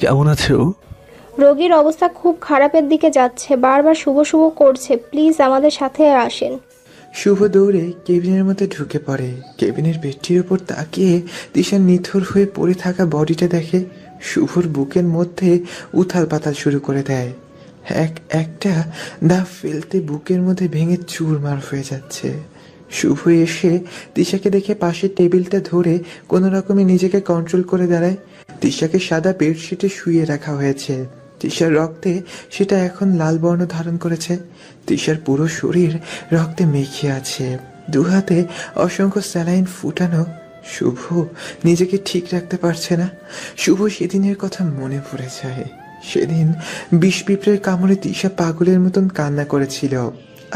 কেমন আছো? রোগীর অবস্থা খুব খারাপের দিকে যাচ্ছে, বারবার শুভ শুভ করছে, প্লিজ আমাদের সাথে আসেন। শুভ দৌড়ে কেবিনের মধ্যে ঢুকে পড়ে। কেবিনের বেডটির উপর তাকিয়ে তিশা নিথর হয়ে পড়ে থাকা বডিটা দেখে। শুভর বুকের মধ্যে উথাল পাতাল শুরু করে দেয়। একটা দাঁত ফেলতে বুকের মধ্যে ভেঙে চুরমার হয়ে যাচ্ছে। শুভ এসে তিশাকে দেখে পাশের টেবিলটা ধরে কোনো রকমে নিজেকে কন্ট্রোল করে দাঁড়ায়। তিশাকে সাদা বেডশিটে শুয়ে রাখা হয়েছে। তিশার রক্তে সেটা এখন লাল বর্ণ ধারণ করেছে। তিশার পুরো শরীর রক্তে মেখে আছে, দু হাতে অসংখ্য স্যালাইন ফুটানো। শুভ নিজেকে ঠিক রাখতে পারছে না। শুভ সেদিনের কথা মনে পড়ে যায়। সেদিন বিষ পিঁপড়ের কামড়ে তিশা পাগলের মতন কান্না করেছিল,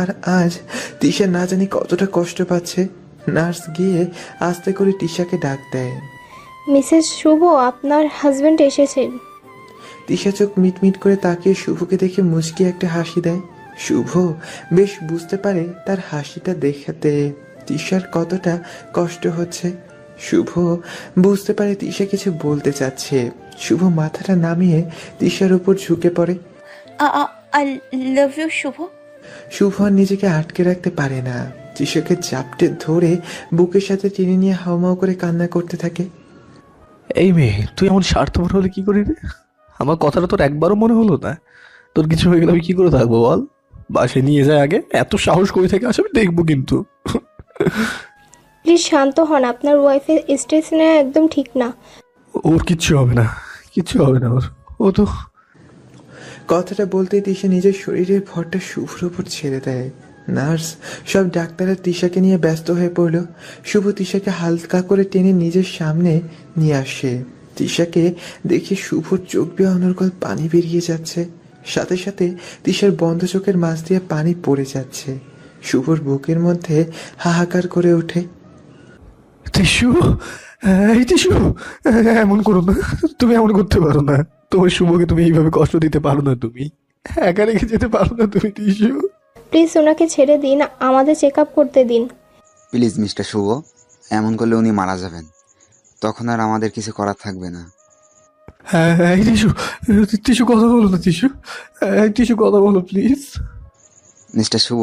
আর আজ তিশা না জানি কতটা কষ্ট পাচ্ছে। নার্স গিয়ে আস্তে করে তিশাকে ডাক দেয়। মিসেস শুভ, আপনার হাজবেন্ড এসেছেন। তিশা চোখ মিটমিট করে তাকিয়ে শুভকে দেখে মুচকি একটা হাসি দেয়। শুভ বেশ বুঝতে পারে তার হাসিটা দেখাতে তিশার কতটা কষ্ট হচ্ছে। শুভ বুঝতে পারে তিশা কিছু বলতে চাচ্ছে। শুভ মাথাটা নামিয়ে তিশার উপর ঝুঁকে পড়ে। আই লাভ ইউ শুভ। শুভ আর নিজেকে আটকে রাখতে পারে না, তিশাকে চাপটে ধরে বুকের সাথে টেনে নিয়ে হাউমাউ করে কান্না করতে থাকে। এই মেয়ে, তুই এমন স্বার্থপর হলে কি করে রে? আমার কথাটা তোর একবারও মনে হলো না? তোর কিছু হয়ে গেলে আমি কি করে থাকবো বল? বাসে নিয়ে যায় আগে, এত সাহস করে থেকে আসে আমি দেখবো কিন্তু। প্লিজ শান্ত হন, আপনার ওয়াইফের স্ট্রেস নেওয়া একদম ঠিক না। ওর কিচ্ছু হবে না, কিচ্ছু হবে না ওর। ও তো কথাটা বলতেই তিশা নিজের শরীরের ভরটা শুভর উপর ছেড়ে দেয়। নার্স সব ডাক্তাররা তিশাকে নিয়ে ব্যস্ত হয়ে পড়ল। শুভ তিশাকে হালকা করে টেনে নিজের সামনে নিয়ে আসে। তিশাকে দেখে শুভর চোখ বেয়ে অনর্গল পানি বেরিয়ে যাচ্ছে, সাথে সাথে তিশার বন্ধ চোখের মাঝ দিয়ে পানি পড়ে যাচ্ছে। শুভর বুকের মধ্যে হাহাকার করে ওঠে। টিস্যু, এই টিস্যু, এমন করো না, তুমি এমন করতে পারো না। তোমার শুভকে তুমি এইভাবে কষ্ট দিতে পারো না, তুমি একা রেখে যেতে পারো না তুমি টিস্যু। প্লিজ ওনাকে ছেড়ে দিন, আমাদের চেক আপ করতে দিন। প্লিজ মিস্টার শুভ, এমন করলে উনি মারা যাবেন, তখন আর আমাদের কিছু করার থাকবে না। হ্যাঁ, এই টিস্যু, টিস্যু কথা বলো না টিস্যু, এই টিস্যু কথা বলো প্লিজ। মিস্টার শুভ,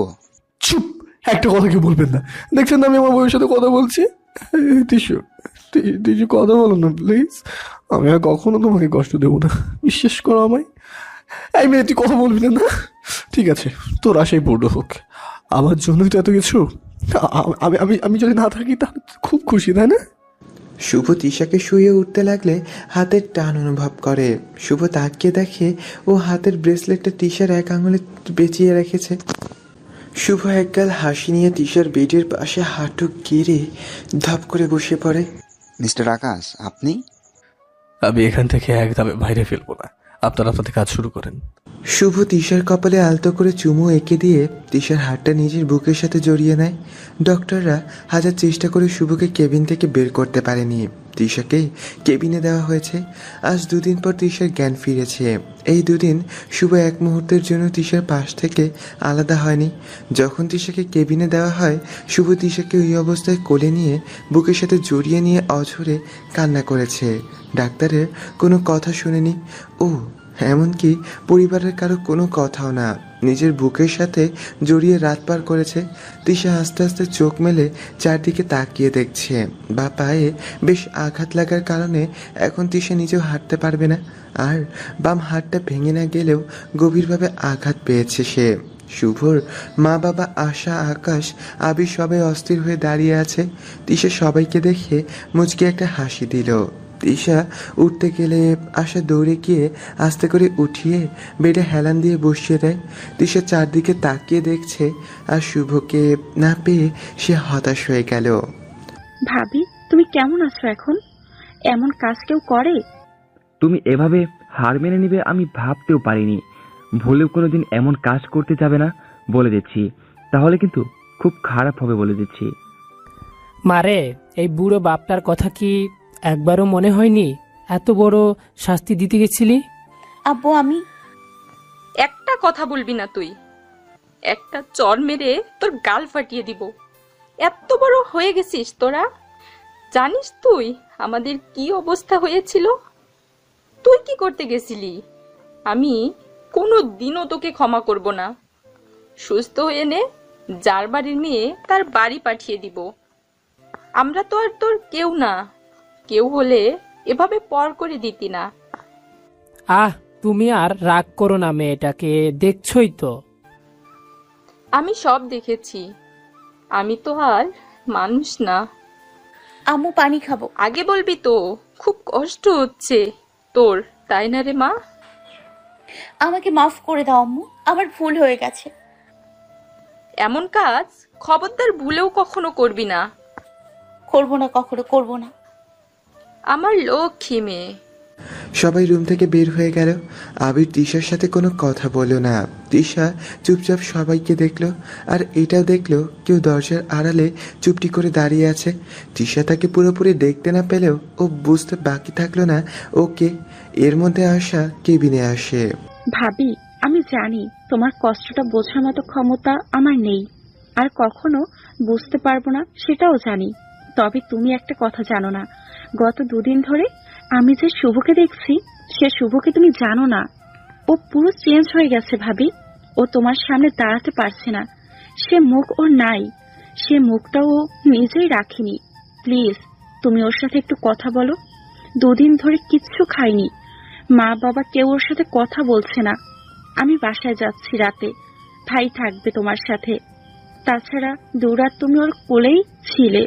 চুপ, একটা কথা কেউ বলবেন না। দেখছেন না আমি আমার বউয়ের সাথে কথা বলছি? টিস্যু, টিস্যু কথা বলো না প্লিজ। আমি আর কখনো তোমাকে কষ্ট দেবো না, বিশ্বাস করো আমায়। এই মেয়ে, তুই কথা বলবি না? ঠিক আছে, তোর আশাই পূর্ণ হোক। আমার জন্যই তো এত কিছু। আমি আমি আমি যদি না থাকি তাহলে খুব খুশি, তাই না? শুভ তিশাকে শুয়ে উঠতে লাগলে হাতের টান অনুভব করে। শুভ তাকিয়ে দেখে ও হাতের ব্রেসলেটটা তিশার এক আঙুলে পেঁচিয়ে রেখেছে। শুভ একগাল হাসি নিয়ে তিশার বেডের পাশে হাঁটু গেড়ে ধপ করে বসে পড়ে। মিস্টার আকাশ, আপনি? আমি এখান থেকে একদমে বাইরে ফেলবো না, আপনারা আপনাদের কাজ শুরু করেন। শুভ তিশার কপালে আলতো করে চুমু এঁকে দিয়ে তিশার হাতটা নিজের বুকের সাথে জড়িয়ে নেয়। ডক্টররা হাজার চেষ্টা করে শুভকে কেবিন থেকে বের করতে পারেনি। তিশাকে কেবিনে দেওয়া হয়েছে। আজ দুদিন পর তিশার জ্ঞান ফিরেছে। এই দুদিন শুভ এক মুহূর্তের জন্য তিশার পাশ থেকে আলাদা হয়নি। যখন তিশাকে কেবিনে দেওয়া হয়, শুভ তিশাকে ওই অবস্থায় কোলে নিয়ে বুকের সাথে জড়িয়ে নিয়ে অঝরে কান্না করেছে। ডাক্তারের কোনো কথা শুনেনি ও, এমনকি পরিবারের কারো কোনো কথাও না, নিজের বুকের সাথে জড়িয়ে রাত পার করেছে। তিশা আস্তে আস্তে চোখ মেলে চারদিকে তাকিয়ে দেখছে। বা পায়ে বেশ আঘাত লাগার কারণে এখন তিশা নিজেও হাঁটতে পারবে না, আর বাম হাতটা ভেঙে না গেলেও গভীরভাবে আঘাত পেয়েছে সে। শুভর মা বাবা আশা, আকাশ, আবির সবাই অস্থির হয়ে দাঁড়িয়ে আছে। তিশা সবাইকে দেখে মুচকি একটা হাসি দিল। তিশা উঠতে গেলে আশা দৌড়ে গিয়ে আস্তে করে উঠিয়ে বেডে হেলান দিয়ে বসিয়ে দেয়। তিশা চারদিকে তাকিয়ে দেখছে, আর শুভকে না পেয়ে সে হতাশ হয়ে গেল। ভাবি, তুমি কেমন আছো এখন? এমন কাজ কেউ করে? তুমি এভাবে হার মেনে নিবে আমি ভাবতেও পারিনি। ভুলেও কোনোদিন এমন কাজ করতে যাবে না বলে দিচ্ছি, তাহলে কিন্তু খুব খারাপ হবে বলে দিচ্ছি। মারে, এই বুড়ো বাপটার কথা কি একবারও মনে হয়নি এত বড় শাস্তি দিতে গেছিলি? আব্বু, আমি একটা কথা বলবি না তুই, একটা চর মেরে তোর গাল ফাটিয়ে দিব। এত বড় হয়ে গেছিস তোরা, জানিস তুই আমাদের কি অবস্থা হয়েছিল? তুই কি কি করতে গেছিলি? আমি কোনো দিনও তোকে ক্ষমা করব না। সুস্থ হয়ে নে, যার বাড়ির মেয়ে তার বাড়ি পাঠিয়ে দিব। আমরা তো আর তোর কেউ না, কেউ হলে এভাবে পর করে দিতি না। তুমি আর রাগ করো না মেয়েটাকে, দেখছই তো। আমি সব দেখেছি, আমি তো আর মানুষ না। আম্মু পানি খাবো। আগে বলবি তো, খুব কষ্ট হচ্ছে তোর, তাই না রে মা? আমাকে মাফ করে দাও আম্মু, আমার ভুল হয়ে গেছে। এমন কাজ খবরদার ভুলেও কখনো করবি না। করবো না, কখনো করবো না। আমার লক্ষ্মী মেয়ে। সবাই রুম থেকে বের হয়ে গেল। আবির তিশার সাথে কোনো কথা বলল না। তিশা চুপচাপ সবাইকে দেখলো, আর এটাও দেখলো কেউ দরজার আড়ালে চুপটি করে দাঁড়িয়ে আছে। তিশা তাকে পুরোপুরি দেখতে না পেলেও ও বুঝতে বাকি থাকলো না ওকে। এর মধ্যে আশা কেবিনে আসে। ভাবি, আমি জানি তোমার কষ্টটা বোঝার মতো ক্ষমতা আমার নেই, আর কখনো বুঝতে পারবো না সেটাও জানি। তবে তুমি একটা কথা জানো না, গত 2 দিন ধরে আমি যে শুভকে দেখছি, সে শুভকে তুমি জানো না। ও পুরো চেঞ্জ হয়ে গেছে ভাবি। ও তোমার সামনে দাঁড়াতে পারছে না, সে মুখ ওর নাই, সে মুখটা ও নিজেই রাখেনি। প্লিজ তুমি ওর সাথে একটু কথা বলো। 2 দিন ধরে কিচ্ছু খাইনি, মা বাবা কেউ ওর সাথে কথা বলছে না। আমি বাসায় যাচ্ছি রাতে, ভাই থাকবে তোমার সাথে। তাছাড়া 2 রাত তুমি ওর কোলেই ছিলে।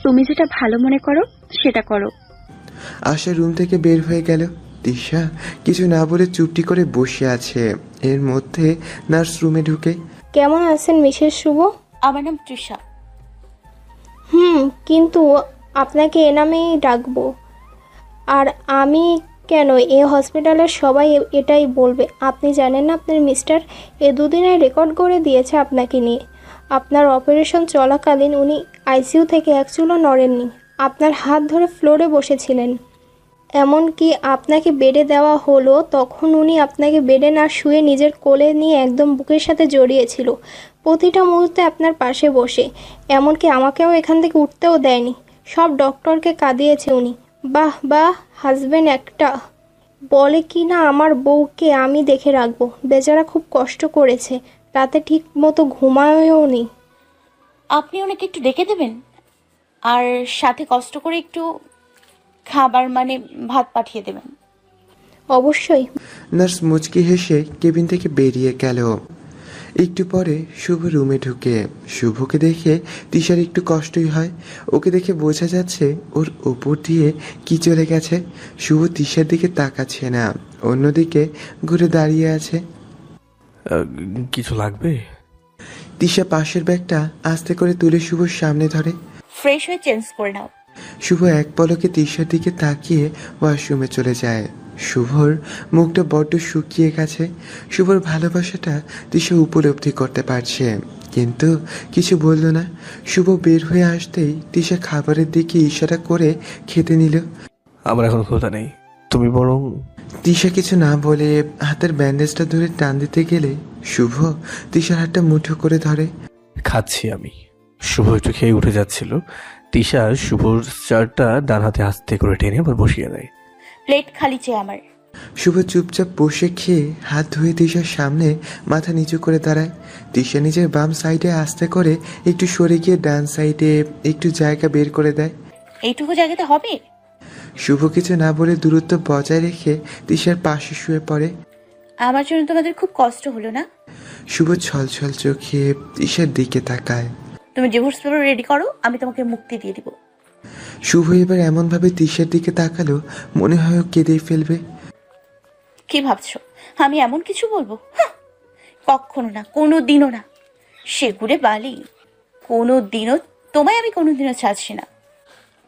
তুমি যেটা ভালো মনে করো সেটা করো। আশা রুম থেকে বের হয়ে গেল। তিশা কিছু না বলে চুপটি করে বসে আছে। এর মধ্যে নার্স রুমে ঢুকে, কেমন আছেন মিসেস শুভ? আমার নাম তৃষা। কিন্তু আপনাকে এ নামেই ডাকবো। আর আমি কেন, এই হসপিটালের সবাই এটাই বলবে। আপনি জানেন না আপনার মিস্টার 2 দিনে রেকর্ড করে দিয়েছে আপনাকে নিয়ে। আপনার অপারেশন চলাকালীন উনি আইসিইউ থেকে এক চুলও নড়েননি, আপনার হাত ধরে ফ্লোরে বসেছিলেন। এমনকি আপনাকে বেডে দেওয়া হলো, তখন উনি আপনাকে বেডে না শুয়ে নিজের কোলে নিয়ে একদম বুকের সাথে জড়িয়েছিল, প্রতিটা মুহূর্তে আপনার পাশে বসে। এমনকি আমাকেও এখান থেকে উঠতেও দেয়নি। সব ডক্টরকে কাঁদিয়েছে উনি। বাহ বাহ, হাজবেন্ড একটা। বলে কি না আমার বউকে আমি দেখে রাখবো। বেচারা খুব কষ্ট করেছে, রাতে ঠিক মতো ঘুমায়ও নি। আপনি ওনাকে একটু ডেকে দেবেন, আর সাথে কষ্ট করে একটু খাবার মানে ভাত পাঠিয়ে দেবেন। অবশ্যই। নার্স মুচকি হেসে কেবিন থেকে বেরিয়ে গেল। একটু পরে শুভ রুমে ঢুকে শুভকে দেখে তিশার একটু কষ্টই হয়। ওকে দেখে বোঝা যাচ্ছে ওর ওপর দিয়ে কি চলে গেছে। শুভ তিশার দিকে তাকাচ্ছে না, অন্যদিকে ঘুরে দাঁড়িয়ে আছে। কিছু লাগবে? তিশা পাশের ব্যাগটা আস্তে করে তুলে শুভর সামনে ধরে। ফ্রেশ হয়ে চেঞ্জ করে নাও। শুভ এক পলকে তিশার দিকে তাকিয়ে ওয়াশরুমে চলে যায়। শুভর মুখটা বড্ড শুকিয়ে গেছে। শুভর ভালোবাসাটা তিশা উপলব্ধি করতে পারছে, কিন্তু কিছু বলল না। শুভ বের হয়ে আসতেই তিশা খাবারের দিকে ইশারা করে খেতে নিল। আমার এখন ক্ষুধা নেই, তুমি বরং। তিশা কিছু না বলে হাতের ব্যান্ডেজটা ধরে টান দিতে গেলে শুভ তিশার হাতটা মুঠো করে ধরে। খাচ্ছি আমি। শুভ একটু খেয়ে উঠে যাচ্ছিল। তিশা শুভর চারটা ডান হাতে আস্তে করে টেনে আবার বসিয়ে দেয়। প্লেট খালি চেয়ে আমার। শুভ চুপচাপ বসে খেয়ে হাত ধুয়ে তিশার সামনে মাথা নিচু করে দাঁড়ায়। তিশা নিজের বাম সাইডে আস্তে করে একটু সরে গিয়ে ডান সাইডে একটু জায়গা বের করে দেয়। এইটুকু জায়গাতে হবে? শুভ কিছু না বলে দূরত্ব বজায় রেখে তিশার পাশে শুয়ে পড়ে। আমার জন্য তোমাদের খুব কষ্ট হলো না? শুভ ছলছল চোখে তিশার দিকে তাকায়। তুমি ডিভোর্স পেপার রেডি করো, আমি তোমাকে মুক্তি দিয়ে দিব। শুভ এবার এমন ভাবে তিশার দিকে তাকালো মনে হয় ও কেঁদেই ফেলবে। কি ভাবছো আমি এমন কিছু বলবো? কখনো না, কোনো দিনও না। সেগুড়ে বালি, কোনো দিনও তোমায় আমি কোনোদিনও ছাড়ছি না।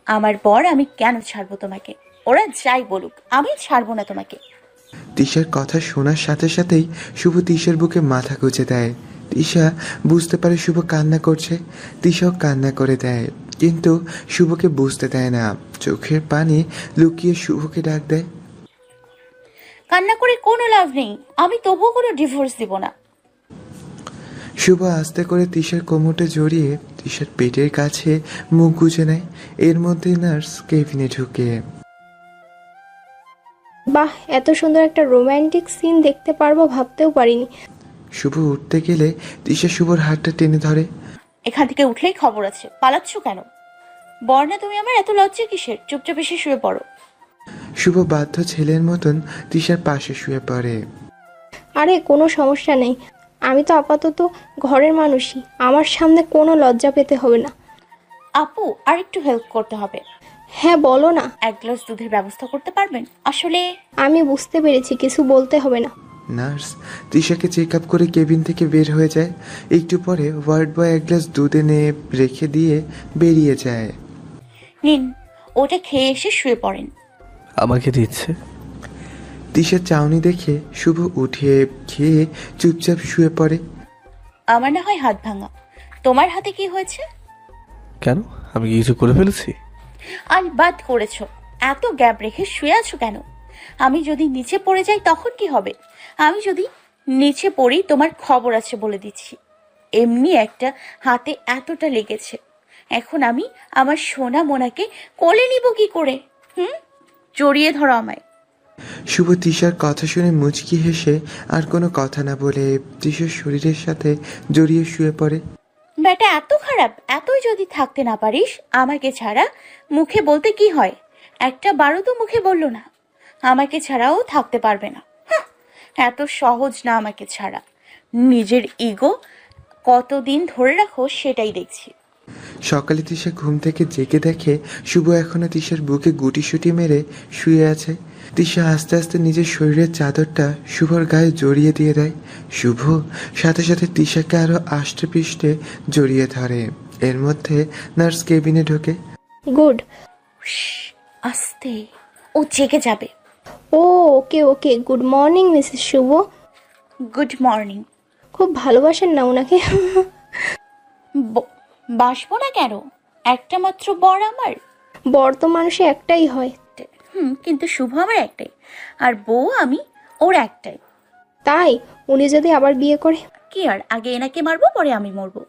আমার পর আমি কেন ছাড়বো তোমাকে? ওরা যাই বলুক, আমি ছাড়বো না তোমাকে। তিশার কথা শোনার সাথে সাথেই শুভ তিশার বুকে মাথা গুঁজে দেয়। তিশা বুঝতে পারে শুভ কান্না করছে। তিশাও কান্না করে দেয়, কিন্তু শুভকে বুঝতে দেয় না। চোখের পানি লুকিয়ে শুভকে ডাক দেয়। কান্না করে কোনো লাভ নেই, আমি তবুও কোনো ডিভোর্স দিব না। শুভ আস্তে করে তিশার কোমরটা জড়িয়ে তিশার পেটের কাছে মুখ গুজে নেয়। এর মধ্যে নার্স কেবিনে ঢুকে। বাহ, এত সুন্দর একটা রোম্যান্টিক সিন দেখতে পারবো ভাবতেও পারিনি। শুভ উঠতে গেলে তিশা শুভর হাতটা টেনে ধরে। এখান থেকে উঠলেই খবর আছে, পালাচ্ছ কেন? বর্ণা তুমি আমার এত লজ্জা কিসের? চুপচাপ এসে শুয়ে পড়ো। শুভ বাধ্য ছেলের মতন তিশার পাশে শুয়ে পড়ে। আরে কোনো সমস্যা নেই, আমি তো আপাতত ঘরের মানুষই, আমার সামনে কোনো লজ্জা পেতে হবে না। আপু, আর একটু হেল্প করতে হবে। হ্যাঁ বলো না। 1 গ্লাস দুধের ব্যবস্থা করতে পারবেন? আসলে আমি বুঝতে পেরেছি, কিছু বলতে হবে না। নার্স তিশাকে চেক আপ করে কেবিন থেকে বের হয়ে যায়। একটু পরে ওয়ার্ড বয় 1 গ্লাস দুধ এনে রেখে দিয়ে বেরিয়ে যায়। নিন, ওটা খেয়ে এসে শুয়ে পড়েন। আমার খেতে ইচ্ছে। তিশার চাউনি দেখে শুভ উঠে খেয়ে চুপচাপ শুয়ে পড়ে। আমার না হয় হাত ভাঙা, তোমার হাতে কি হয়েছে? কেন, আমি কি কিছু করে ফেলেছি? আলবাদ করেছো। এত গ্যাপ রেখে শুয়ে আছো কেন? আমি যদি নিচে পড়ে যাই তখন কি হবে? আমি যদি নিচে পড়ি তোমার খবর আছে বলে দিচ্ছি। এমনি একটা হাতে এতটা লেগেছে, এখন আমি আমার সোনা মোনাকে কোলে নিব কি করে? জড়িয়ে ধরো আমায়। শুভ তিশার কথা শুনে মুচকি হেসে আর কোনো কথা না বলে তিশার শরীরের সাথে জড়িয়ে শুয়ে পড়ে। ব্যাটা এত খারাপ? এতই যদি থাকতে না পারিস আমাকে ছাড়া, মুখে বলতে কি হয়? একটা বারও তো মুখে বললো না আমাকে ছাড়াও থাকতে পারবে না। এত সহজ না আমাকে ছাড়া। নিজের ইগো কতদিন ধরে রাখো সেটাই দেখছি। সকালে তিশা ঘুম থেকে জেগে দেখে শুভ এখনো তিশার বুকে গুটিসুটি মেরে শুয়ে আছে। তিশা আস্তে আস্তে নিজের শরীরের চাদরটা শুভর গায়ে জড়িয়ে দিয়ে দেয়। শুভ সাথে সাথে তিশাকে আরো আষ্টে পৃষ্ঠে জড়িয়ে ধরে। এর মধ্যে নার্স কেবিনে ঢোকে। গুড। আস্তে, ও জেগে যাবে। ও okay okay, good morning Mrs Shubho. Good morning. খুব ভালোবাসেন না ওনাকে? বাসবো না কেন? একটা মাত্র বর আমার। বর তো মানুষে একটাই হয়। কিন্তু শুভ আমার একটাই, আর বউ আমি ওর একটাই। তাই উনি যদি আবার বিয়ে করে? কি আর, আগে এনাকে মারবো পরে আমি মরবো।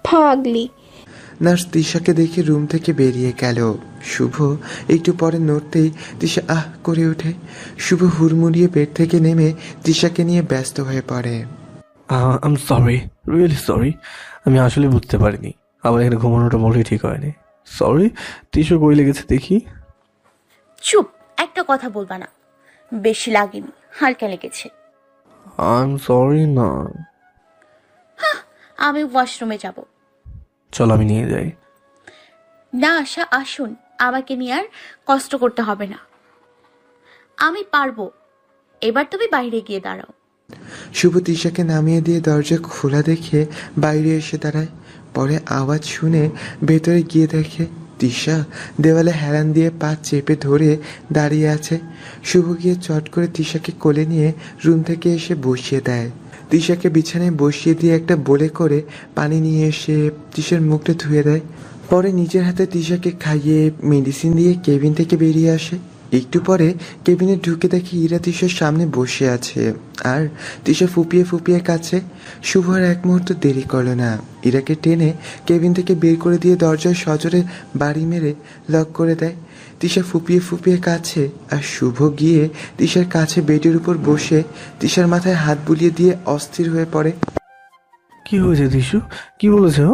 পাগলি। নার্স তিশাকে দেখে রুম থেকে বেরিয়ে গেল। শুভ একটু পরে নড়তেই তিশা আহ করে ওঠে। শুভ হুড়মুড়িয়ে বেড থেকে নেমে তিশাকে নিয়ে ব্যস্ত হয়ে পড়ে। I am sorry, really sorry. আমি আসলে বুঝতে পারিনি আমার এখানে ঘুমানোটা মোটেই ঠিক হয়নি। সরি। টিস্যু কই লেগেছে দেখি। চুপ, একটা কথা বলবা না। বেশি লাগেনি, হালকা লেগেছে। আই এম সরি না। আমি ওয়াশরুমে যাব। চল আমি নিয়ে যাই। না আশা, আসুন, আমাকে নিয়ে আর কষ্ট করতে হবে না। আমি পারবো। এবার তুমি বাইরে গিয়ে দাঁড়াও। শুভ তিশাকে নামিয়ে দিয়ে দরজা খোলা দেখে বাইরে এসে দাঁড়ায়। পরে আওয়াজ শুনে ভেতরে গিয়ে দেখে তিশা দেওয়ালে হেলান দিয়ে পা চেপে ধরে দাঁড়িয়ে আছে। শুভ গিয়ে চট করে তিশাকে কোলে নিয়ে রুম থেকে এসে বসিয়ে দেয়। তিশাকে বিছানায় বসিয়ে দিয়ে একটা বলে করে পানি নিয়ে এসে তিশার মুখটা ধুয়ে দেয়। পরে নিজের হাতে তিশাকে খাইয়ে মেডিসিন দিয়ে কেবিন থেকে বেরিয়ে আসে। একটু পরে কেবিনে ঢুকে দেখি ইরা তিশার সামনে বসে আছে আর তিশা ফুপিয়ে ফুপিয়ে কাছে। শুভ আর এক মুহূর্ত দেরি করলো না, ইরাকে টেনে কেবিন থেকে বের করে দিয়ে দরজায় সজোরে বাড়ি মেরে লক করে দেয়। তিশা ফুপিয়ে ফুপিয়ে কাছে আর শুভ গিয়ে তিশার কাছে বেডের উপর বসে তিশার মাথায় হাত বুলিয়ে দিয়ে অস্থির হয়ে পড়ে। কি হয়েছে টিস্যু? কি বলেছে ও?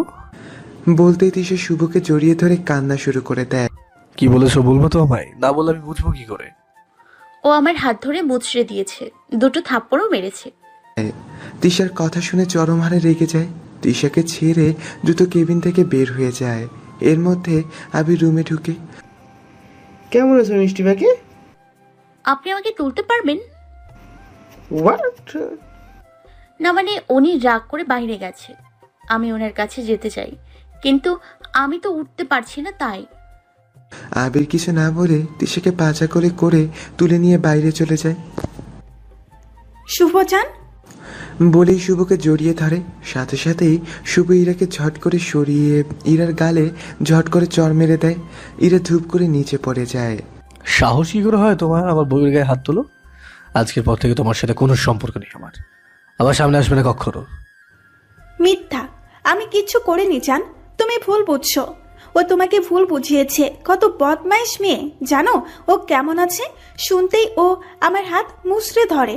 বলতেই তিশা শুভকে জড়িয়ে ধরে কান্না শুরু করে দেয়। কি বলেছো বলবো তো আমায়? না বললে আমি বুঝবো কি করে? ও আমার হাত ধরে মুচড়ে দিয়েছে, 2টো থাপ্পড়ও মেরেছে। তিশার কথা শুনে চরম হারে রেগে যায়। তিশাকে ছেড়ে দ্রুত কেবিন থেকে বের হয়ে যায়। এর মধ্যে আবির রুমে ঢুকে। কেমন আছো মিষ্টি পাখি? আপনি আমাকে তুলতে পারবেন হোয়াট? না মানে উনি রাগ করে বাইরে গেছে, আমি ওনার কাছে যেতে চাই, কিন্তু আমি তো উঠতে পারছি না। তাই আবির কিছু না বলে তিশাকে পাজা করে করে তুলে নিয়ে বাইরে চলে যায়। শুভজান বলেই শুভকে জড়িয়ে ধরে। সাথে সাথেই শুভ ইরাকে ঝট করে সরিয়ে ইরার গালে ঝট করে চড় মেরে দেয়। ইরা ধূপ করে নিচে পড়ে যায়। সাহস কি করে হয় তোমার আমার বউয়ের গায়ে হাত তোলো? আজকের পর থেকে তোমার সাথে কোনো সম্পর্ক নেই আমার। আবার সামনে আসবে না কখনো। মিথ্যা, আমি কিচ্ছু করিনি জান, তুমি ভুল বুঝছো। ও তোমাকে ভুল বুঝিয়েছে। কত বদমাইশ মেয়ে জানো ও কেমন আছে? শুনতেই ও আমার হাত মুচড়ে ধরে,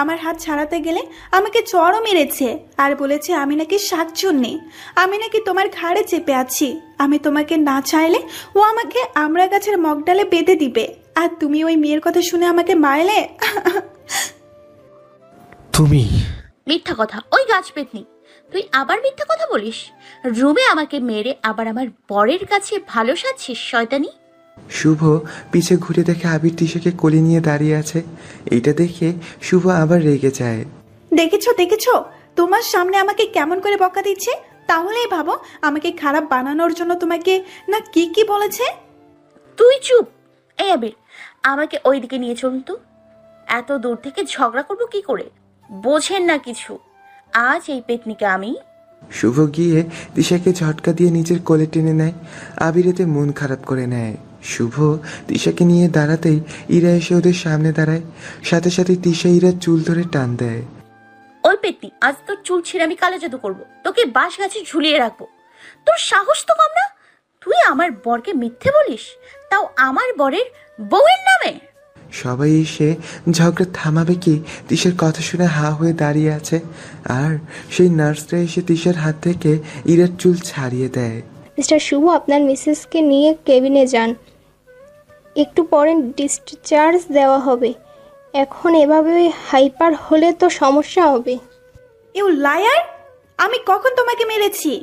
আমার হাত ছাড়াতে গেলে আমাকে চড়ও মেরেছে আর বলেছে আমি নাকি শাকচুন্নি, আমি নাকি তোমার ঘাড়ে চেপে আছি, আমি তোমাকে না চাইলে ও আমাকে আমড়া গাছের মগডালে বেঁধে দিবে। আর তুমি ওই মেয়ের কথা শুনে আমাকে মারলে। তুমি মিথ্যা কথা, ওই গাছ পেতনি, তুই আবার মিথ্যা কথা বলিস? রুমে আমাকে মেরে আবার আমার বরের কাছে ভালো সাজছিস শয়তানি। শুভ পিছে ঘুরে দেখে আবির তিশাকে কোলে নিয়ে দাঁড়িয়ে আছে। এটা দেখে শুভ আবার রেগে যায়। দেখেছো দেখেছো তোমার সামনে আমাকে কেমন করে বকা দিচ্ছে? তাহলেই ভাবো আমাকে খারাপ বানানোর জন্য তোমাকে না কি কি বলেছে। তুই চুপ। এই আবির, আমাকে ওইদিকে নিয়ে চলুন তো। এত দূর থেকে ঝগড়া করবো কি করে? বোঝেন না কিছু। আজ এই পেতনিকে আমি। শুভ গিয়ে তিশাকে ঝটকা দিয়ে নিজের কোলে টেনে নেয়। আবির এতে মন খারাপ করে নেয়। শুভ তিশাকে নিয়ে দাঁড়াতেই ইরা এসে ওদের সামনে দাঁড়ায়। সাথে সাথে তিশা ইরার চুল ধরে টান দেয়। ওই পেতনি, আজ তোর চুল ছিঁড়ে আমি কালো জাদু করবো, তোকে বাঁশ গাছে ঝুলিয়ে রাখবো। তোর সাহস তো কম না? তুই আমার বরকে মিথ্যে বলিস, তাও আমার বরের বউয়ের নামে। সবাই এসে ঝগড়া থামাবে কি তিশার কথা শুনে হা হয়ে দাঁড়িয়ে আছে। আর সেই নার্সরা এসে তিশার হাত থেকে ইরার চুল ছাড়িয়ে দেয়। মিস্টার শুভ, আপনার মিসেসকে নিয়ে কেবিনে যান, একটু পরে ডিসচার্জ দেওয়া হবে। এখন এভাবে হাইপার হলে তো সমস্যা হবে। ইউ লায়ার, আমি কখন তোমাকে মেরেছি?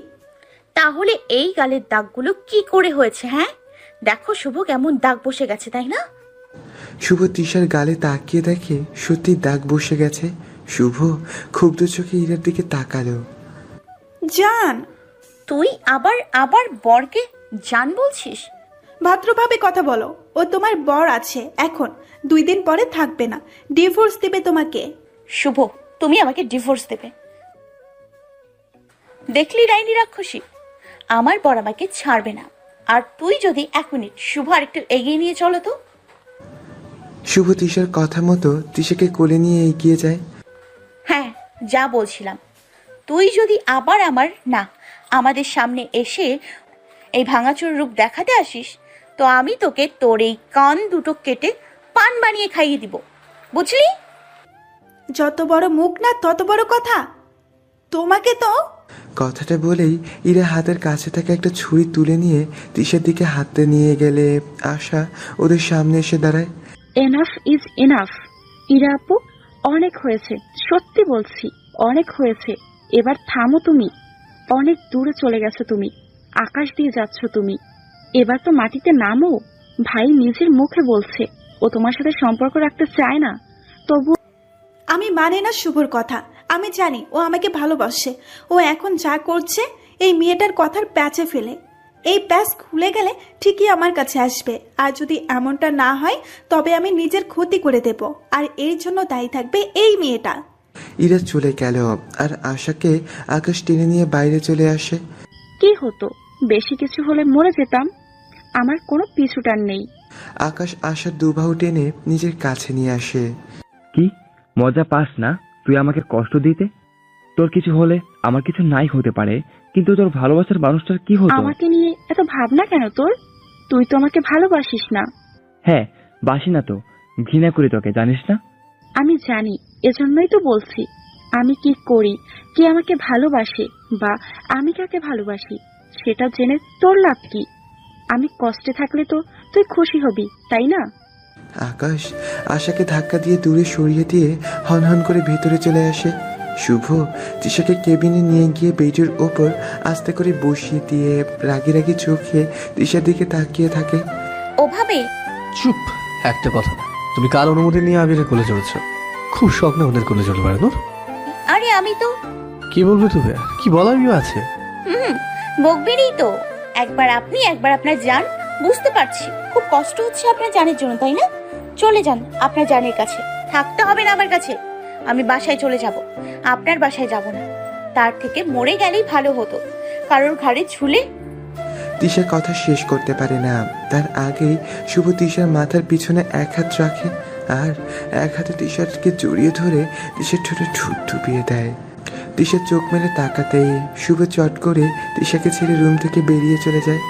তাহলে এই গালের দাগগুলো কি করে হয়েছে? হ্যাঁ দেখো শুভ, কেমন দাগ বসে গেছে, তাই না? শুভ তিশার গালে তাকিয়ে দেখে সত্যি দাগ বসে গেছে। শুভ ক্ষুব্ধ চোখে ইরার দিকে তাকালো। জান, তুই আবার বরকে জান বলছিস? ভদ্রভাবে কথা বলো। ও তোমার বর আছে, এখন 2 দিন পরে থাকবে না, ডিভোর্স দেবে তোমাকে। শুভ, তুমি আমাকে ডিভোর্স দেবে? দেখলি ডাইনি রাক্ষসী, আমার বর আমাকে ছাড়বে না। আর তুই যদি 1 মিনিট শুভ আরেকটু এগিয়ে নিয়ে চলো তো। শুভ তিশার কথা মতো তিশাকে কোলে নিয়ে এগিয়ে যায়। হ্যাঁ, যা বলছিলাম, তুই যদি আবার আমাদের সামনে এসে এই ভাঙাচোর রূপ দেখাতে আসিস, তো আমি তোকে তোর এই কান দুটো কেটে পান বানিয়ে খাইয়ে দিব, বুঝলি? যত বড় মুখ না তত বড় কথা। তোমাকে তো। কথাটা বলেই ইরা হাতের কাছে থেকে একটা ছুরি তুলে নিয়ে তিশার দিকে হাতে নিয়ে গেলে আশা ওদের সামনে এসে দাঁড়ায়। Enough is enough. ইরা আপু, অনেক হয়েছে, সত্যি বলছি অনেক হয়েছে। এবার থামো তুমি। অনেক দূরে চলে গেছো তুমি, আকাশ দিয়ে যাচ্ছ তুমি। এবার তো মাটিতে নামো। ভাই নিজের মুখে বলছে ও তোমার সাথে সম্পর্ক রাখতে চায় না, তবু আমি মানে না শুভর কথা। আমি জানি ও আমাকে ভালোবাসে। ও এখন যা করছে এই মেয়েটার কথার প্যাচে ফেলে। এই প্যাচ খুলে গেলে ঠিকই আমার কাছে আসবে। আর যদি এমনটা না হয় তবে আমি নিজের ক্ষতি করে দেব, আর এর জন্য দায়ী থাকবে এই মেয়েটা। ইরা চলে গেল আর আশাকে আকাশ টেনে নিয়ে বাইরে চলে আসে। কি হতো, বেশি কিছু হলে মরে যেতাম। আমার কোনো পিছুটান নেই। আকাশ আশার দুবাহু টেনে নিজের কাছে নিয়ে আসে। কি মজা পাস না তুই আমাকে কষ্ট দিতে? তোর কিছু হলে আমার কিছু নাই হতে পারে, কিন্তু তোর ভালোবাসার মানুষটার কি হতো? আমাকে নিয়ে এত ভাবনা কেন তোর? তুই তো আমাকে ভালোবাসিস না। হ্যাঁ, বাসি না তো, ঘৃণা করি তোকে, জানিস না? আমি জানি, এজন্যই তো বলছি আমি কি করি, কে আমাকে ভালোবাসে বা আমি কাকে ভালোবাসি সেটা জেনে তোর লাভ কি? আমি কষ্টে থাকলে তো তুই খুশি হবি, তাই না? আকাশ আশাকে ধাক্কা দিয়ে দূরে সরিয়ে দিয়ে হনহন করে ভেতরে চলে আসে। শুভ তিশাকে কেবিনে নিয়ে গিয়ে বেডের ওপর আস্তে করে বসিয়ে দিয়ে রাগি রাগি চোখে তিশার দিকে তাকিয়ে থাকে। ওভাবে চুপ, একটা কথা না। তুমি কার অনুমতি নিয়ে আবিরের কোলে চড়েছ? খুব শখ না ওদের কোলে চড়ে বেড়ানোর? আরে আমি তো কি বলবে তুমি? কি বলারই আছে? বকবেনই তো। একবার আপনি একবার আপনার জান, বুঝতে পারছি খুব কষ্ট হচ্ছে আপনার জানের জন্য, তাই না? চলে যান আপনার জানের কাছে, থাকতে হবে না আমার কাছে। আমি বাসায় চলে যাব, আপনার বাসায় যাব না। তার থেকে মরে গেলেই ভালো হতো, কারোর ঘাড়ে ঝুলে। তিশা কথা শেষ করতে পারে না, তার আগেই শুভ তিশার মাথার পিছনে এক হাত রাখে আর এক হাতে তিশাকে জড়িয়ে ধরে তিশার ঠোঁটে ঠুট ঠুপিয়ে দেয়। তিশার চোখ মেলে তাকাতেই শুভ চট করে তিশাকে ছেড়ে রুম থেকে বেরিয়ে চলে যায়।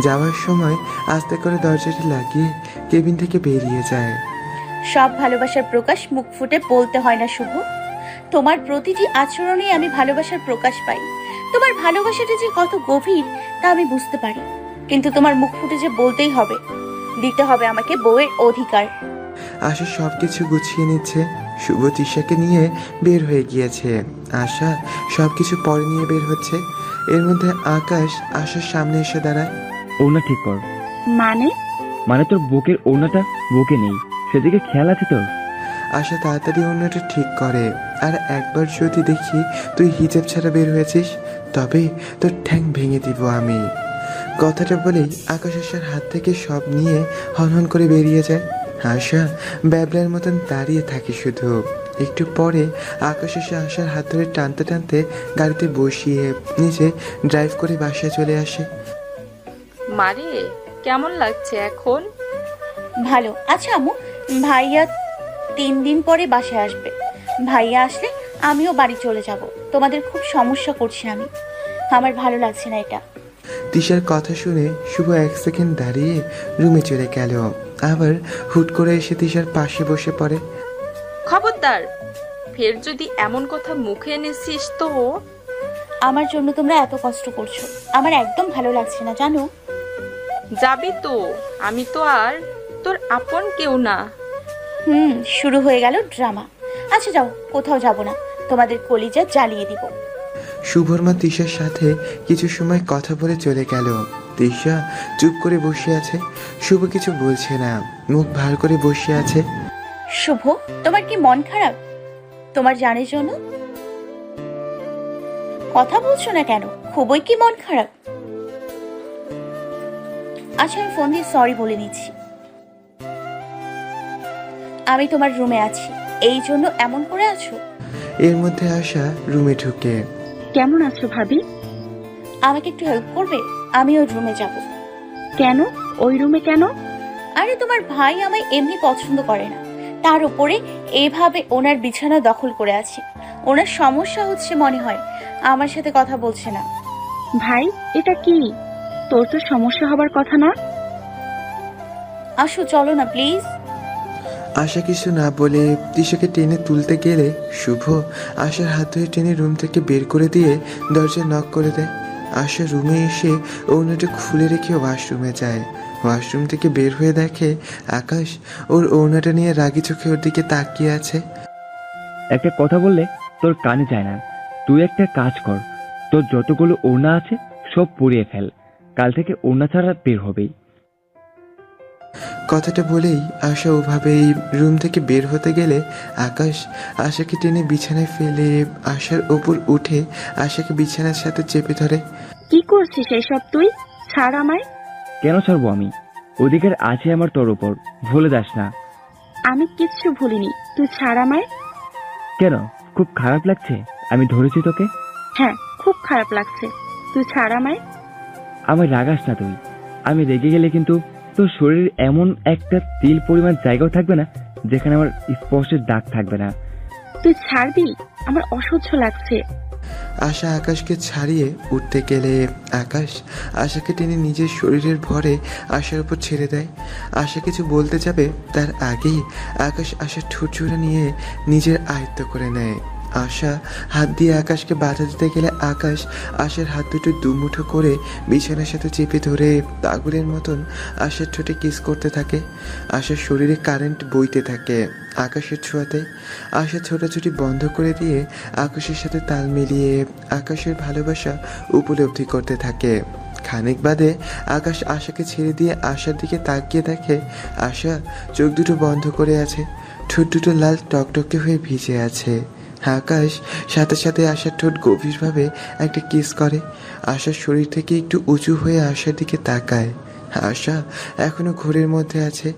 যাওয়ার সময় আস্তে করে দরজাটি লাগিয়ে কেবিন থেকে বেরিয়ে যায়। সব ভালোবাসার প্রকাশ মুখ ফুটে বলতে হয় না শুভ। তোমার প্রতিটি আচরণে আমি ভালোবাসার প্রকাশ পাই। তোমার ভালোবাসাটা যে কত গভীর তা আমি বুঝতে পারি, কিন্তু তোমার মুখ ফুটে যে বলতেই হবে, দিতে হবে আমাকে বউয়ের অধিকার। আশা সবকিছু গুছিয়ে নিচ্ছে। শুভ তৃষাকে নিয়ে বের হয়ে গিয়েছে। আশা সবকিছু পরে নিয়ে বের হচ্ছে। এর মধ্যে আকাশ আশার সামনে এসে দাঁড়ায়। ওড়না ঠিক কর। মানে তোর বুকের ওড়নাটা বুকে নেই, সেদিকে খেয়াল আছে তোর? আশা তাড়াতাড়ি অন্যটা ঠিক করে। আর একবার যদি দেখি তুই হিজাব ছাড়া বের হয়েছিস, তবে তোর ঠ্যাং ভেঙে দিব আমি। কথাটা বলেই আকাশ আশার হাত থেকে সব নিয়ে হনহন করে বেরিয়ে যায়। আশা ব্যাবলার মতন দাঁড়িয়ে থাকে শুধু। একটু পরে আকাশ এসে আশার হাত ধরে টানতে টানতে গাড়িতে বসিয়ে নিজে ড্রাইভ করে বাসায় চলে আসে। মারে, কেমন লাগছে এখন? ভালো। আচ্ছা আম্মু, ভাইয়া 3 দিন পরে বাসায় আসবে। ভাইয়া আসলে আমিও বাড়ি চলে যাব। তোমাদের খুব সমস্যা করছি আমি, আমার ভালো লাগছে না এটা। তিশার কথা শুনে শুভ 1 সেকেন্ড দাঁড়িয়ে রুমে চলে গেল। আবার হুট করে এসে তিশার পাশে বসে পড়ে। খবরদার, ফের যদি এমন কথা মুখে এনেছিস তো। আমার জন্য তোমরা এত কষ্ট করছো, আমার একদম ভালো লাগছে না জানো। যাবি তো? আমি তো আর তোর আপন কেউ না। শুরু হয়ে গেল ড্রামা। আচ্ছা যাও, কোথাও যাব না, তোমাদের কলিজা জ্বালিয়ে দিব। শুভর মা তিশার সাথে কিছু সময় কথা বলে চলে গেল। তিশা চুপ করে বসে আছে। শুভ কিছু বলছে না, মুখ ভার করে বসে আছে। শুভ, তোমার কি মন খারাপ? তোমার জানের জন্য কথা বলছো না কেন? খুবই কি মন খারাপ? আচ্ছা, আমি ফোন দিয়ে সরি বলে নিচ্ছি। আমি তোমার রুমে আছি, এই জন্য এমন করে আছো। এর মধ্যে আশা রুমে ঢুকে। কেমন আছো ভাবি? আমাকে একটু হেল্প করবে? আমি ওই রুমে যাব। কেন? ওই রুমে কেন? আরে তোমার ভাই আমায় এমনি পছন্দ করে না, তার উপরে এইভাবে ওনার বিছানা দখল করে আছে। ওনার সমস্যা হচ্ছে মনে হয়, আমার সাথে কথা বলছে না। ভাই, এটা কি? তোর তো সমস্যা হবার কথা না। আসো, চলো না প্লিজ। আশা কিছু না বলে তিশাকে টেনে তুলতে গেলে শুভ আশার হাত ধরে টেনে রুম থেকে বের করে দিয়ে দরজা নক করে দেয়। আশা রুমে এসে ওড়নাটা খুলে রেখে ওয়াশরুমে যায়। ওয়াশরুম থেকে বের হয়ে দেখে আকাশ ওর ওড়নাটা নিয়ে রাগি চোখে ওর দিকে তাকিয়ে আছে। একটা কথা বললে তোর কানে যায় না। তুই একটা কাজ কর, তোর যতগুলো ওড়না আছে সব পুড়িয়ে ফেল, কাল থেকে ওড়না ছাড়া বের হবেই। কথাটা বলেই আশা ওভাবেই রুম থেকে বের হতে গেলে আকাশ আশাকে টেনে বিছানায় ফেলে আশার ওপর উঠে আশাকে বিছানার সাথে চেপে ধরে। কি করছিস এসব তুই? ছাড় আমায়। কেন ছাড়বো আমি? অধিকার আছে আমার তোর উপর, ভুলে যাস না। আমি কিচ্ছু ভুলিনি, তুই ছাড় আমায়। কেন, খুব খারাপ লাগছে আমি ধরেছি তোকে? হ্যাঁ, খুব খারাপ লাগছে, তুই ছাড় আমায়। আমায় রাগাস না তুই। আমি রেগে গেলে কিন্তু তোর শরীরে এমন একটা তিল পরিমাণ জায়গাও থাকবে না যেখানে আমার স্পর্শের দাগ থাকবে না। তুই ছাড়বি, আমার অসহ্য লাগছে। আশা আকাশকে ছাড়িয়ে উঠতে গেলে আকাশ আশাকে টেনে নিজের শরীরের ভরে আশার উপর ছেড়ে দেয়। আশা কিছু বলতে যাবে তার আগেই আকাশ আশার ঠোঁট জোড়া নিয়ে নিজের আয়ত্ত করে নেয়। আশা হাত দিয়ে আকাশকে বাধা দিতে গেলে আকাশ আশার হাত দুটো দুমুঠো করে বিছানার সাথে চেপে ধরে পাগলের মতন আশার ঠোঁটে কিস করতে থাকে। আশার শরীরে কারেন্ট বইতে থাকে আকাশের ছোঁয়াতে। আশা ছোটাছুটি বন্ধ করে দিয়ে আকাশের সাথে তাল মিলিয়ে আকাশের ভালোবাসা উপলব্ধি করতে থাকে। খানিক বাদে আকাশ আশাকে ছেড়ে দিয়ে আশার দিকে তাকিয়ে দেখে আশা চোখ দুটো বন্ধ করে আছে, ঠোঁট দুটো লাল টকটকে হয়ে ভিজে আছে। আকাশ সাথে সাথে আশার ঠোঁট গভীরভাবে একটা কিস করে। আশার শরীর থেকে একটু উঁচু হয়ে আশার দিকে তাকায়। আশা এখনো ঘোরের মধ্যে আছে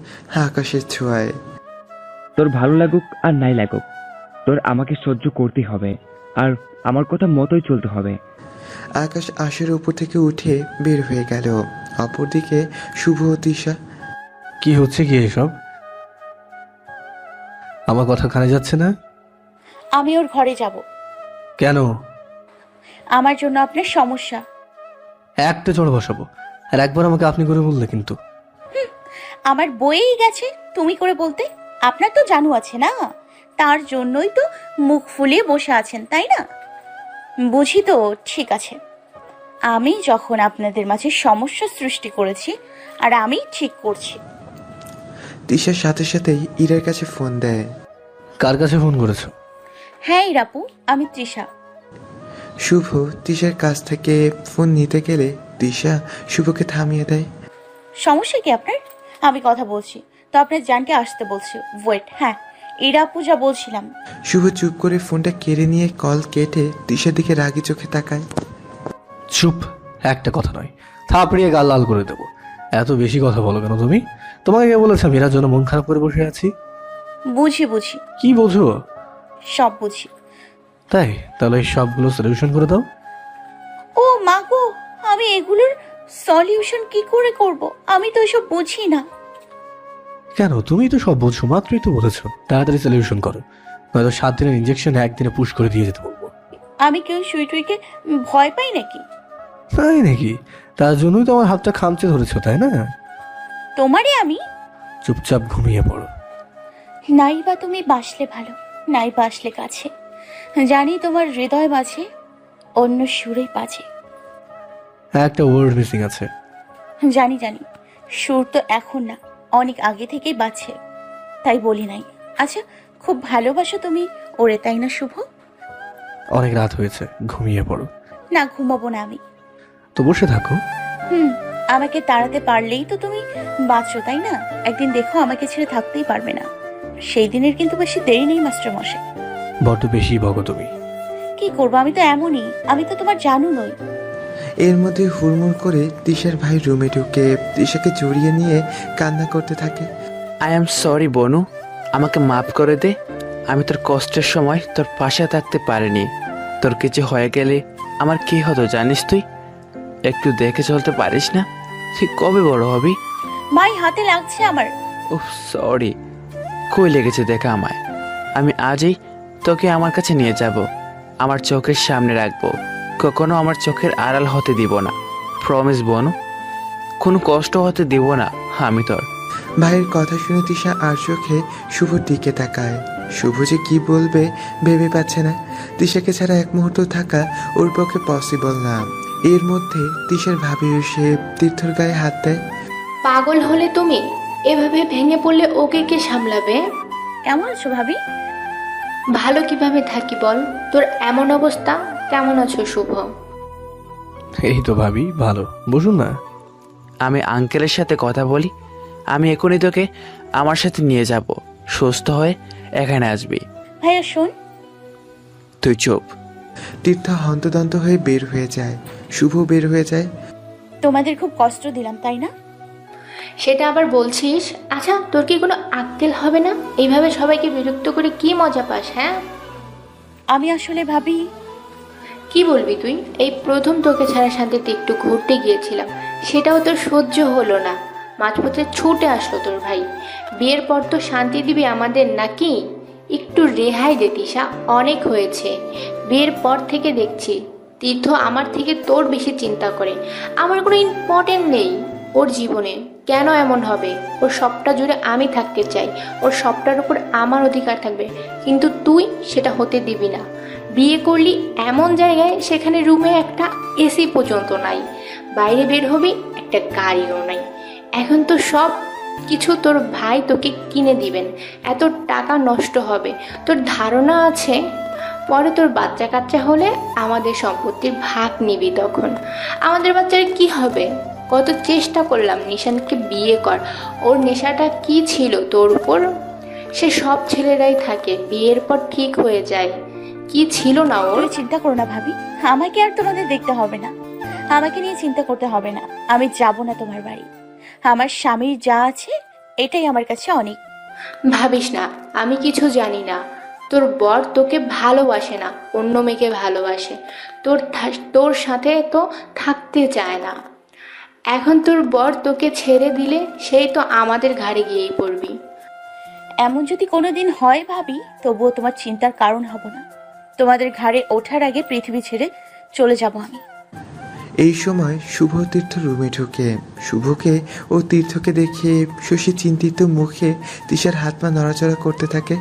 আকাশের ছোঁয়ায়। তোর ভালো লাগুক আর নাই লাগুক, তোর আমাকে সহ্য করতে হবে আর আমার কথা মতোই চলতে হবে। আকাশ আশার উপর থেকে উঠে বের হয়ে গেল। অপরদিকে শুভ ও তিশা। কি হচ্ছে কি এসব? আমার কথা কানে যাচ্ছে না? আমি ওর ঘরে যাব। কেন? আমার জন্য আপনার সমস্যা। একটা চড় বসাবো, আর একবার আমাকে আপনি করে বললে কিন্তু। আমার বইয়েই গেছে তুমি করে বলতে। আপনার তো জানু আছে না, তার জন্যই তো মুখ ফুলিয়ে বসে আছেন, তাই না? বুঝি তো, ঠিক আছে। আমি যখন আপনাদের মাঝে সমস্যা সৃষ্টি করেছি, আর আমি ঠিক করছি। তিশার সাথে সাথেই ইরার কাছে ফোন দেয়। কার কাছে ফোন করেছো? হ্যাঁ ইরাপু, আমি তৃষা। শুভ তিশার কাছ থেকে ফোন নিতে গেলে তিশা শুভকে থামিয়ে দেয়। সমস্যা কি আপনার? আমি কথা বলছি তো আপনার জানকে আসতে বলছি। ওয়েট, হ্যাঁ ইরাপু যা বলছিলাম। শুভ চুপ করে ফোনটা কেড়ে নিয়ে কল কেটে তিশার দিকে রাগি চোখে তাকায়। চুপ, একটা কথা নয়, থাপড়িয়ে গাল লাল করে দেবো। এত বেশি কথা বলো কেন তুমি? তোমাকে কে বলেছে আমি এরার জন্য মন খারাপ করে বসে আছি? বুঝি বুঝি। কি বোঝো? সব বুঝি। তাই তাহলে এই সবগুলো সলিউশন করে দাও। ও মা গো, আমি এগুলোর সলিউশন কি করে করব? আমি তো এসব বুঝি না। কেন? তুমি তো সব বোঝো, মাত্রই তো বলেছো। তাড়াতাড়ি সলিউশন করো, নয়তো 7 দিনের ইঞ্জেকশন একদিনে পুশ করে দিয়ে যেতে বলবো। আমি কেউ সুইটুইকে ভয় পাই নাকি? তাই নাকি? তার জন্যই তো আমার হাতটা খামচে ধরেছো, তাই না? তোমারে আমি। চুপচাপ ঘুমিয়ে পড়ো। নাই বা তুমি বাসলে ভালো, নাই বাসলে কাছে। জানি তোমার হৃদয় মাঝে অন্য সুরে বাজে। একটা ওয়ার্ড মিসিং আছে। জানি জানি, সুর তো এখন না, অনেক আগে থেকেই বাজছে, তাই বলি নাই। আচ্ছা, খুব ভালোবাসো তুমি ওরে, তাই না শুভ? অনেক রাত হয়েছে, ঘুমিয়ে পড়ো। না, ঘুমাবো না আমি। তো বসে থাকো। আমাকে তাড়াতে পারলেই তো তুমি বাঁচো, তাই না? একদিন দেখো আমাকে ছেড়ে থাকতেই পারবে না। সেই দিনের কিন্তু বেশি দেরি নেই মাস্টার মশাই। বড্ড বেশি বকো তুমি। কি করবো, আমি তো এমনই, আমি তো তোমার জানু নই। এর মধ্যে হুড়মুড় করে তিশার ভাই রুমে ঢুকে তিশাকে জড়িয়ে নিয়ে কান্না করতে থাকে। আই এম সরি বনু, আমাকে মাফ করে দে। আমি তোর কষ্টের সময় তোর পাশে থাকতে পারিনি। তোর কিছু হয়ে গেলে আমার কি হতো জানিস তুই? একটু দেখে চলতে পারিস না? তুই কবে বড় হবি? ভাই হাতে লাগছে আমার। ওহ সরি, কই লেগেছে দেখা আমায়। আমি আজই তোকে আমার কাছে নিয়ে যাব, আমার চোখের সামনে রাখবো, কখনো আমার চোখের আড়াল হতে দিব না। প্রমিস বনু, কোনো কষ্ট হতে দিব না আমি তোর। ভাইয়ের কথা শুনে তিশা আর চোখে শুভর দিকে তাকায়। শুভ যে কি বলবে ভেবে পাচ্ছে না। তিশাকে ছাড়া এক মুহূর্ত থাকা ওর পক্ষে পসিবল না। এর মধ্যে তিশার ভাবি এসে তীর্থর গায়ে হাত দেয়। পাগল হলে তুমি? এভাবে ভেঙে পড়লে ওকে কে সামলাবে? কেমন আছো ভাবি? ভালো কিভাবে থাকি বল? তোর এমন অবস্থা, কেমন আছো শুভ? এই তো ভাবি ভালো, বসুন না। আমি আঙ্কেলের সাথে কথা বলি, আমি এখনই তোকে আমার সাথে নিয়ে যাব, সুস্থ হয়ে এখানে আসবি। ভাইয়া শোন। তুই চুপ। তীর্থ হন্তদন্ত হয়ে বের হয়ে যায়, শুভ বের হয়ে যায়। তোমাদের খুব কষ্ট দিলাম, তাই না? সেটা আবার বলছিস? আচ্ছা, তোর কি কোনো আক্কেল হবে না? এইভাবে সবাইকে বিরক্ত করে কি মজা পাস? হ্যাঁ, আমি আসলে ভাবি। কি বলবি তুই? এই প্রথম তোকে ছাড়া শান্তিতে একটু ঘুরতে গিয়েছিলাম, সেটাও তোর সহ্য হলো না। মাঝপথে ছুটে আসলো তোর ভাই। বিয়ের পর তো শান্তি দিবি আমাদের নাকি? একটু রেহাই দে তিশা, অনেক হয়েছে। বিয়ের পর থেকে দেখছি তীর্থ আমার থেকে তোর বেশি চিন্তা করে। আমার কোনো ইম্পর্টেন্ট নেই ওর জীবনে। কেন এমন হবে? ওর সবটা জুড়ে আমি থাকতে চাই, ওর সবটার উপর আমার অধিকার থাকবে, কিন্তু তুই সেটা হতে দিবি না। বিয়ে করলি এমন জায়গায়, সেখানে রুমে একটা এসি পর্যন্ত নাই, বাইরে বের হবি একটা গাড়িও নাই। এখন তো সব কিছু তোর ভাই তোকে কিনে দিবেন, এত টাকা নষ্ট হবে। তোর ধারণা আছে পরে তোর বাচ্চা কাচ্চা হলে আমাদের সম্পত্তির ভাগ নিবি, তখন আমাদের বাচ্চার কি হবে? কত চেষ্টা করলাম নিশানকে বিয়ে কর, ওর নেশাটা কি ছিল তোর উপর? সে সব ছেলেরাই থাকে, বিয়ের পর ঠিক হয়ে যায়। কি ছিল না ওর? চিন্তা করো না ভাবি, আমাকে আর তোমাদের দেখতে হবে না, আমাকে নিয়ে চিন্তা করতে হবে না। আমি যাব না তোমার বাড়ি, আমার স্বামীর যা আছে এটাই আমার কাছে অনেক। ভাবিস না আমি কিছু জানি না। তোর বর তোকে ভালোবাসে না, অন্য মেয়েকে ভালোবাসে। তোর সাথে তো থাকতে চায় না। এখন তোর বর তোকে ছেড়ে দিলে সেই তো আমাদের ঘাড়ে গিয়েই পড়বি। এমন যদি কোনোদিন হয় ভাবি, তবুও তোমার চিন্তার কারণ হব না। তোমাদের ঘাড়ে ওঠার আগে পৃথিবী ছেড়ে চলে যাব আমি। এই সময় শুভ তীর্থ রুমে ঢুকে। শুভকে ও তীর্থকে দেখে শশী চিন্তিত মুখে তিশার হাত পা নড়াচড়া করতে থাকে।